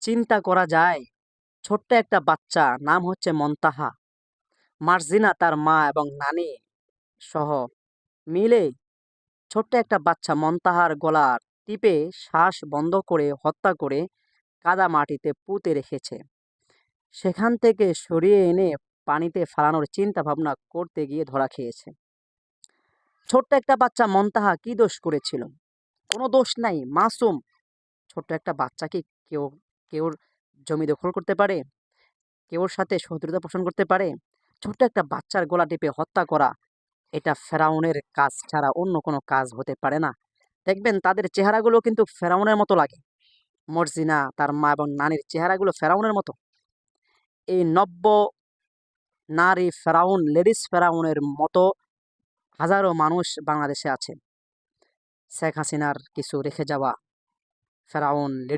চিন্তা করা যায়, ছোট্ট একটা বাচ্চা, নাম হচ্ছে মন্তাহা। মার্জিনা তার মা এবং নানি সহ মিলে ছোট্ট একটা বাচ্চা মন্তাহার গলা টিপে শ্বাস বন্ধ করে হত্যা করে কাদা মাটিতে পুঁতে রেখেছে। সেখান থেকে সরিয়ে এনে পানিতে ফালানোর চিন্তা ভাবনা করতে গিয়ে ধরা খেয়েছে। ছোট্ট একটা বাচ্চা মন্তাহা কি দোষ করেছিল? কোনো দোষ নাই, মাসুম। ছোট্ট একটা বাচ্চা কি কেউর জমি দখল করতে পারে? কেউর সাথে শত্রুতা পোষণ করতে পারে? ছোট্ট একটা বাচ্চার গলা টিপে হত্যা করা, এটা ফেরাউনের কাজ ছাড়া অন্য কোনো কাজ হতে পারে না। দেখবেন তাদের চেহারাগুলো কিন্তু ফেরাউনের মতো লাগে। মর্জিনা, তার মা এবং নানির চেহারাগুলো ফেরাউনের মতো। এই নব্য নারী ফেরাউন, লেডিস ফেরাউনের মতো হাজারো মানুষ বাংলাদেশে আছে। শেখ হাসিনার কিছু রেখে যাওয়া ফেরাউন